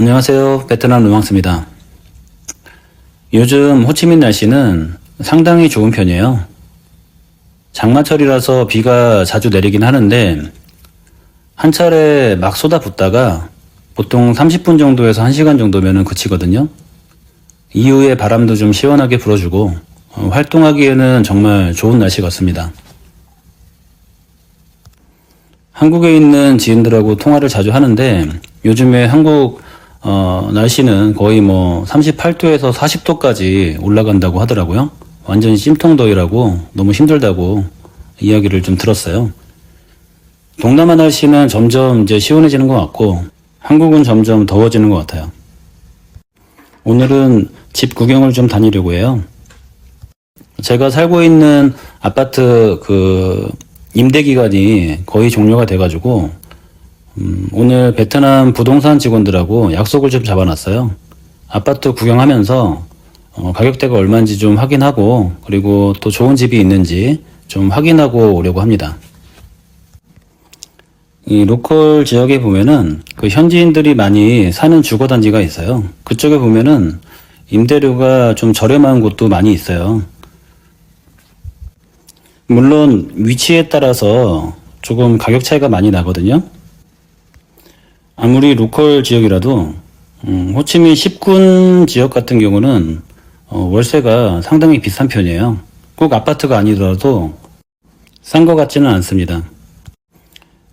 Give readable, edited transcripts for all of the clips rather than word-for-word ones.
안녕하세요. 베트남 루망스입니다. 요즘 호치민 날씨는 상당히 좋은 편이에요. 장마철이라서 비가 자주 내리긴 하는데 한 차례 막 쏟아붓다가 보통 30분 정도에서 1시간 정도면 그치거든요. 이후에 바람도 좀 시원하게 불어주고 활동하기에는 정말 좋은 날씨 같습니다. 한국에 있는 지인들하고 통화를 자주 하는데 요즘에 한국 날씨는 거의 38도에서 40도까지 올라간다고 하더라고요. 완전히 찜통더위라고 너무 힘들다고 이야기를 좀 들었어요. 동남아 날씨는 점점 이제 시원해지는 것 같고 한국은 점점 더워지는 것 같아요. 오늘은 집 구경을 좀 다니려고 해요. 제가 살고 있는 아파트 임대 기간이 거의 종료가 돼가지고 오늘 베트남 부동산 직원들하고 약속을 좀 잡아놨어요. 아파트 구경하면서 가격대가 얼마인지 좀 확인하고 그리고 또 좋은 집이 있는지 좀 확인하고 오려고 합니다. 이 로컬 지역에 보면은 현지인들이 많이 사는 주거단지가 있어요. 그쪽에 보면은 임대료가 좀 저렴한 곳도 많이 있어요. 물론 위치에 따라서 조금 가격 차이가 많이 나거든요. 아무리 로컬 지역이라도 호치민 10군 지역 같은 경우는 월세가 상당히 비싼 편이에요. 꼭 아파트가 아니더라도 싼 것 같지는 않습니다.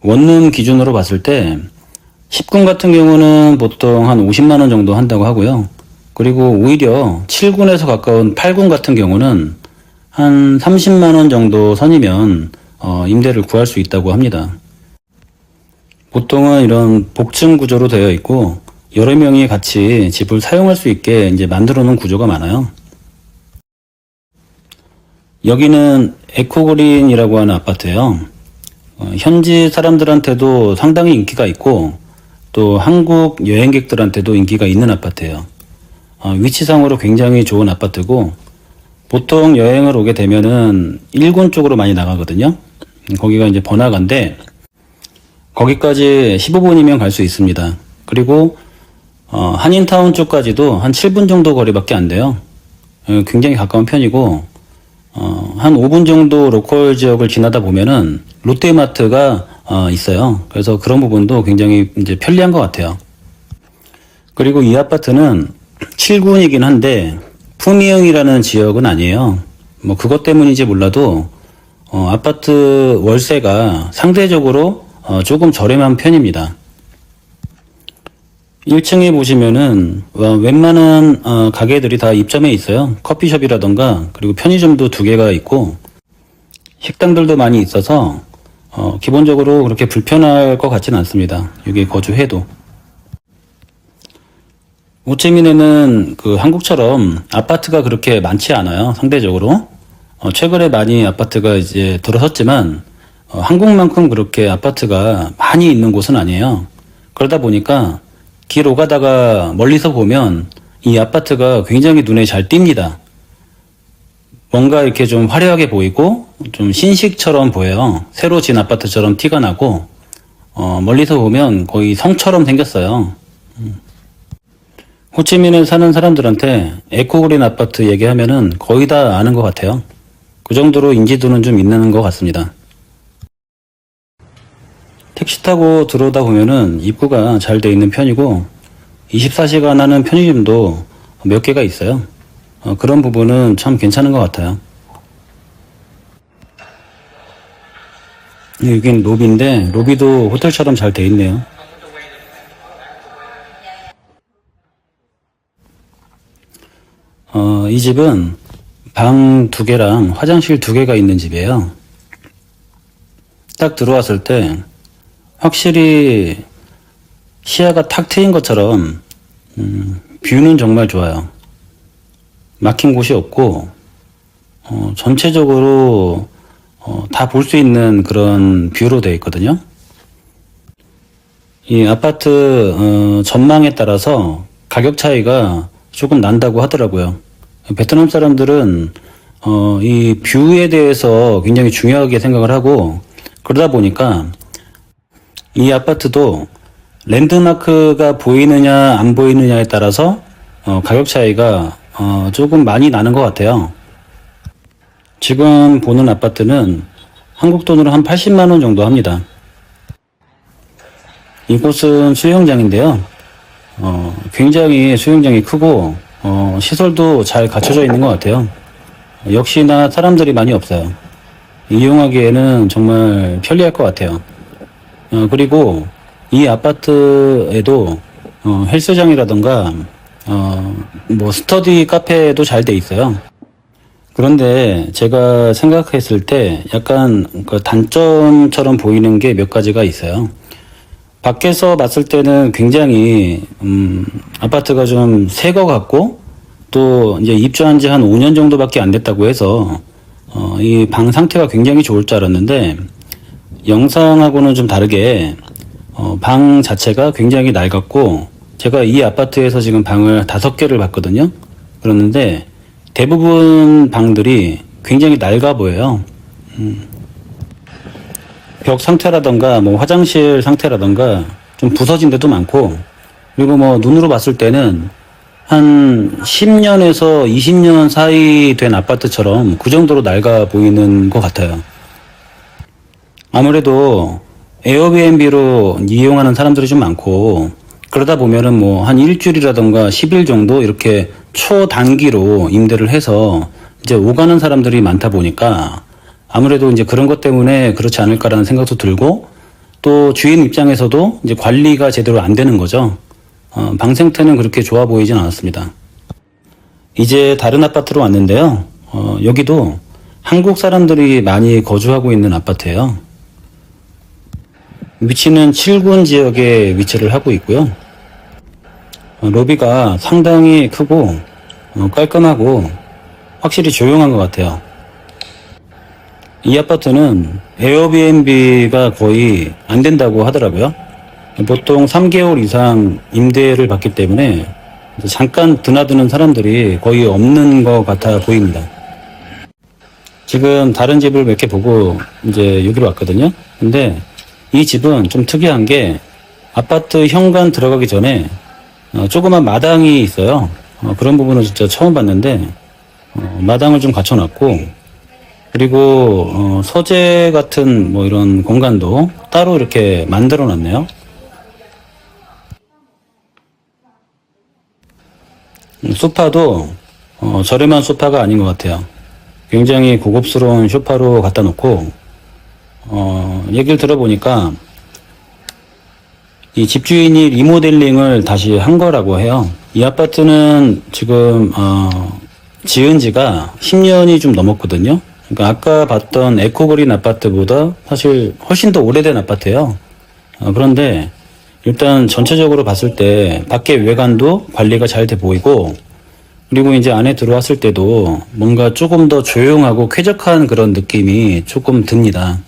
원룸 기준으로 봤을 때 10군 같은 경우는 보통 한 50만 원 정도 한다고 하고요. 그리고 오히려 7군에서 가까운 8군 같은 경우는 한 30만 원 정도 선이면 임대를 구할 수 있다고 합니다. 보통은 이런 복층 구조로 되어 있고 여러 명이 같이 집을 사용할 수 있게 이제 만들어 놓은 구조가 많아요. 여기는 에코그린이라고 하는 아파트예요. 현지 사람들한테도 상당히 인기가 있고 또 한국 여행객들한테도 인기가 있는 아파트예요. 위치상으로 굉장히 좋은 아파트고 보통 여행을 오게 되면은 일본 쪽으로 많이 나가거든요. 거기가 이제 번화가인데 거기까지 15분이면 갈 수 있습니다. 그리고 한인타운 쪽까지도 한 7분 정도 거리밖에 안 돼요. 굉장히 가까운 편이고 한 5분 정도 로컬 지역을 지나다 보면은 롯데마트가 있어요. 그래서 그런 부분도 굉장히 이제 편리한 것 같아요. 그리고 이 아파트는 7군이긴 한데 푸미흥이라는 지역은 아니에요. 그것 때문인지 몰라도 아파트 월세가 상대적으로 조금 저렴한 편입니다. 1층에 보시면은 웬만한 가게들이 다 입점해 있어요. 커피숍이라던가 그리고 편의점도 2개가 있고 식당들도 많이 있어서 기본적으로 그렇게 불편할 것 같지는 않습니다. 여기 거주해도. 호치민에는 한국처럼 아파트가 그렇게 많지 않아요. 상대적으로. 최근에 많이 아파트가 이제 들어섰지만 한국만큼 그렇게 아파트가 많이 있는 곳은 아니에요. 그러다 보니까 길 오가다가 멀리서 보면 이 아파트가 굉장히 눈에 잘 띕니다. 뭔가 이렇게 좀 화려하게 보이고 좀 신식처럼 보여요. 새로 진 아파트처럼 티가 나고 멀리서 보면 거의 성처럼 생겼어요. 호치민에 사는 사람들한테 에코그린 아파트 얘기하면은 거의 다 아는 것 같아요. 그 정도로 인지도는 좀 있는 것 같습니다. 택시 타고 들어오다 보면은 입구가 잘 돼 있는 편이고 24시간 하는 편의점도 몇 개가 있어요. 그런 부분은 참 괜찮은 것 같아요. 여긴 로비인데 로비도 호텔처럼 잘 돼 있네요. 이 집은 방 2개랑 화장실 2개가 있는 집이에요. 딱 들어왔을 때 확실히 시야가 탁 트인 것처럼 뷰는 정말 좋아요. 막힌 곳이 없고 전체적으로 다 볼 수 있는 그런 뷰로 되어 있거든요. 이 아파트 전망에 따라서 가격 차이가 조금 난다고 하더라고요. 베트남 사람들은 이 뷰에 대해서 굉장히 중요하게 생각을 하고 그러다 보니까 이 아파트도 랜드마크가 보이느냐 안 보이느냐에 따라서 가격 차이가 조금 많이 나는 것 같아요. 지금 보는 아파트는 한국 돈으로 한 80만 원 정도 합니다. 이곳은 수영장인데요. 굉장히 수영장이 크고 시설도 잘 갖춰져 있는 것 같아요. 역시나 사람들이 많이 없어요. 이용하기에는 정말 편리할 것 같아요. 그리고 이 아파트에도 헬스장이라던가 뭐 스터디 카페도 잘 돼 있어요. 그런데 제가 생각했을 때 약간 그 단점처럼 보이는 게 몇 가지가 있어요. 밖에서 봤을 때는 굉장히 아파트가 좀 새 거 같고, 또 이제 입주한 지 한 5년 정도밖에 안 됐다고 해서 이 방 상태가 굉장히 좋을 줄 알았는데, 영상하고는 좀 다르게 방 자체가 굉장히 낡았고, 제가 이 아파트에서 지금 방을 5개를 봤거든요. 그랬는데 대부분 방들이 굉장히 낡아 보여요. 벽 상태라던가 뭐 화장실 상태라던가 좀 부서진 데도 많고, 그리고 뭐 눈으로 봤을 때는 한 10년에서 20년 사이 된 아파트처럼 그 정도로 낡아 보이는 것 같아요. 아무래도 에어비앤비로 이용하는 사람들이 좀 많고, 그러다 보면은 뭐 한 일주일이라던가 10일 정도 이렇게 초단기로 임대를 해서 이제 오가는 사람들이 많다 보니까 아무래도 이제 그런 것 때문에 그렇지 않을까라는 생각도 들고, 또 주인 입장에서도 이제 관리가 제대로 안 되는 거죠. 방 상태는 그렇게 좋아 보이진 않았습니다. 이제 다른 아파트로 왔는데요. 여기도 한국 사람들이 많이 거주하고 있는 아파트예요. 위치는 7군 지역에 위치를 하고 있고요. 로비가 상당히 크고 깔끔하고 확실히 조용한 것 같아요. 이 아파트는 에어비앤비가 거의 안 된다고 하더라고요. 보통 3개월 이상 임대를 받기 때문에 잠깐 드나드는 사람들이 거의 없는 것 같아 보입니다. 지금 다른 집을 몇 개 보고 이제 여기로 왔거든요. 근데 이 집은 좀 특이한 게 아파트 현관 들어가기 전에 조그만 마당이 있어요. 그런 부분은 진짜 처음 봤는데 마당을 좀 갖춰놨고, 그리고 서재 같은 뭐 이런 공간도 따로 이렇게 만들어놨네요. 소파도 저렴한 소파가 아닌 것 같아요. 굉장히 고급스러운 소파로 갖다 놓고, 얘기를 들어보니까 이 집주인이 리모델링을 다시 한 거라고 해요. 이 아파트는 지금 지은 지가 10년이 좀 넘었거든요. 그러니까 아까 봤던 에코그린 아파트보다 사실 훨씬 더 오래된 아파트예요. 그런데 일단 전체적으로 봤을 때 밖에 외관도 관리가 잘 돼 보이고, 그리고 이제 안에 들어왔을 때도 뭔가 조금 더 조용하고 쾌적한 그런 느낌이 조금 듭니다.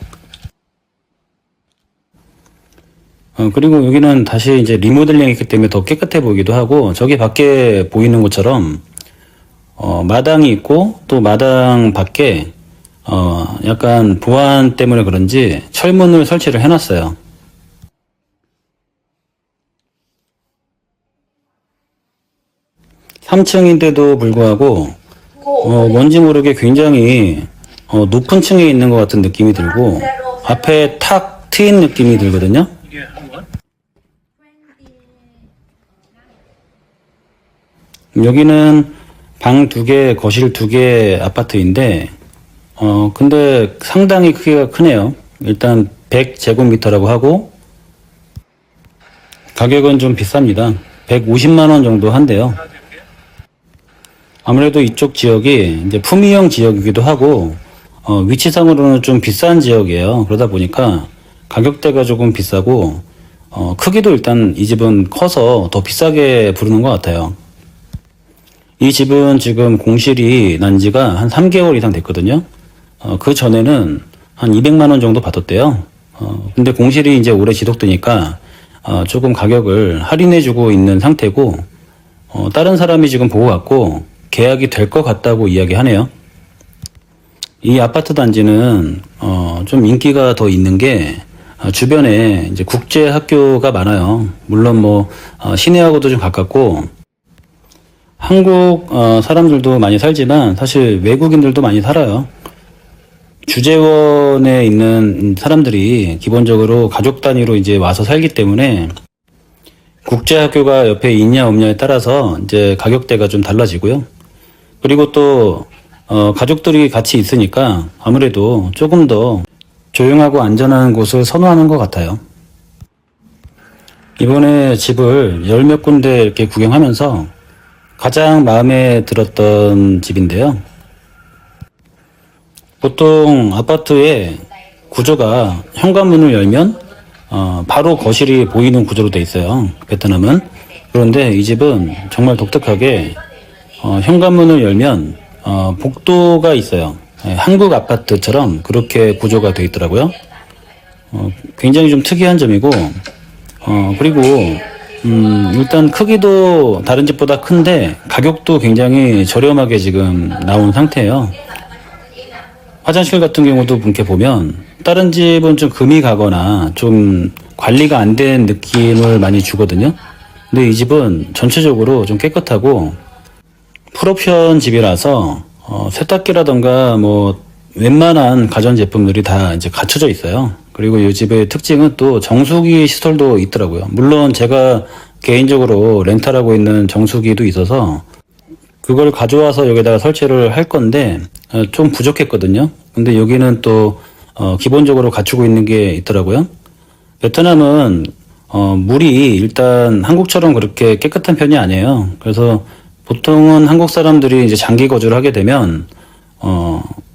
그리고 여기는 다시 이제 리모델링 했기 때문에 더 깨끗해 보이기도 하고, 저기 밖에 보이는 것처럼 마당이 있고, 또 마당 밖에 약간 보안 때문에 그런지 철문을 설치를 해놨어요. (3층인데도) 불구하고 뭔지 모르게 굉장히 높은 층에 있는 것 같은 느낌이 들고, 앞에 탁 트인 느낌이 들거든요. 여기는 방 2개, 거실 2개 아파트인데, 근데 상당히 크기가 크네요. 일단 100제곱미터라고 하고, 가격은 좀 비쌉니다. 150만원 정도 한대요. 아무래도 이쪽 지역이 이제 품위형 지역이기도 하고, 위치상으로는 좀 비싼 지역이에요. 그러다 보니까 가격대가 조금 비싸고, 크기도 일단 이 집은 커서 더 비싸게 부르는 것 같아요. 이 집은 지금 공실이 난 지가 한 3개월 이상 됐거든요. 그 전에는 한 200만원 정도 받았대요. 근데 공실이 이제 오래 지속되니까 조금 가격을 할인해주고 있는 상태고, 다른 사람이 지금 보고 갔고 계약이 될 것 같다고 이야기하네요. 이 아파트 단지는 좀 인기가 더 있는 게 주변에 이제 국제 학교가 많아요. 물론 시내하고도 좀 가깝고 한국 사람들도 많이 살지만 사실 외국인들도 많이 살아요. 주재원에 있는 사람들이 기본적으로 가족 단위로 이제 와서 살기 때문에 국제 학교가 옆에 있냐 없냐에 따라서 이제 가격대가 좀 달라지고요. 그리고 또 가족들이 같이 있으니까 아무래도 조금 더 조용하고 안전한 곳을 선호하는 것 같아요. 이번에 집을 열 몇 군데 이렇게 구경하면서 가장 마음에 들었던 집인데요. 보통 아파트의 구조가 현관문을 열면 바로 거실이 보이는 구조로 돼 있어요. 베트남은. 그런데 이 집은 정말 독특하게 현관문을 열면 복도가 있어요. 한국 아파트처럼 그렇게 구조가 돼 있더라고요. 굉장히 좀 특이한 점이고 그리고 일단 크기도 다른 집보다 큰데 가격도 굉장히 저렴하게 지금 나온 상태예요. 화장실 같은 경우도 이렇게 보면 다른 집은 좀 금이 가거나 좀 관리가 안 된 느낌을 많이 주거든요. 근데 이 집은 전체적으로 좀 깨끗하고 풀옵션 집이라서 세탁기라던가 웬만한 가전제품들이 다 이제 갖춰져 있어요. 그리고 이 집의 특징은 또 정수기 시설도 있더라고요. 물론 제가 개인적으로 렌탈하고 있는 정수기도 있어서 그걸 가져와서 여기다가 설치를 할 건데 좀 부족했거든요. 근데 여기는 또 기본적으로 갖추고 있는 게 있더라고요. 베트남은 물이 일단 한국처럼 그렇게 깨끗한 편이 아니에요. 그래서 보통은 한국 사람들이 이제 장기 거주를 하게 되면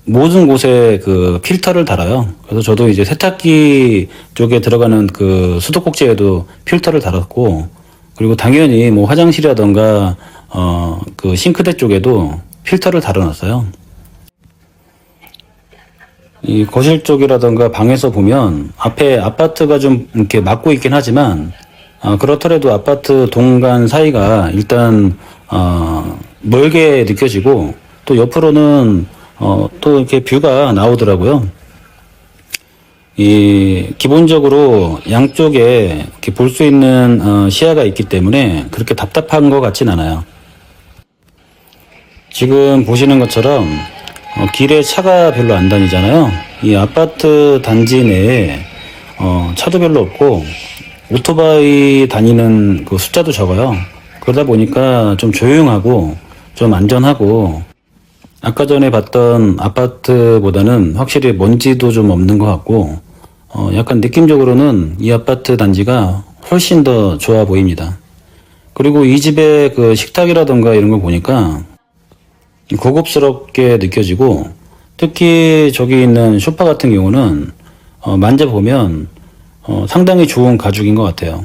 모든 곳에 그 필터를 달아요. 그래서 저도 이제 세탁기 쪽에 들어가는 그 수도꼭지에도 필터를 달았고, 그리고 당연히 화장실이라던가 그 싱크대 쪽에도 필터를 달아놨어요. 이 거실 쪽이라던가 방에서 보면 앞에 아파트가 좀 이렇게 막고 있긴 하지만 그렇더라도 아파트 동간 사이가 일단 멀게 느껴지고, 또 옆으로는 또 이렇게 뷰가 나오더라고요. 기본적으로 양쪽에 이렇게 볼 수 있는 시야가 있기 때문에 그렇게 답답한 것 같진 않아요. 지금 보시는 것처럼 길에 차가 별로 안 다니잖아요. 이 아파트 단지 내에 차도 별로 없고 오토바이 다니는 그 숫자도 적어요. 그러다 보니까 좀 조용하고 좀 안전하고, 아까 전에 봤던 아파트보다는 확실히 먼지도 좀 없는 것 같고 약간 느낌적으로는 이 아파트 단지가 훨씬 더 좋아 보입니다. 그리고 이 집의 그 식탁이라던가 이런 거 보니까 고급스럽게 느껴지고, 특히 저기 있는 소파 같은 경우는 만져보면 상당히 좋은 가죽인 것 같아요.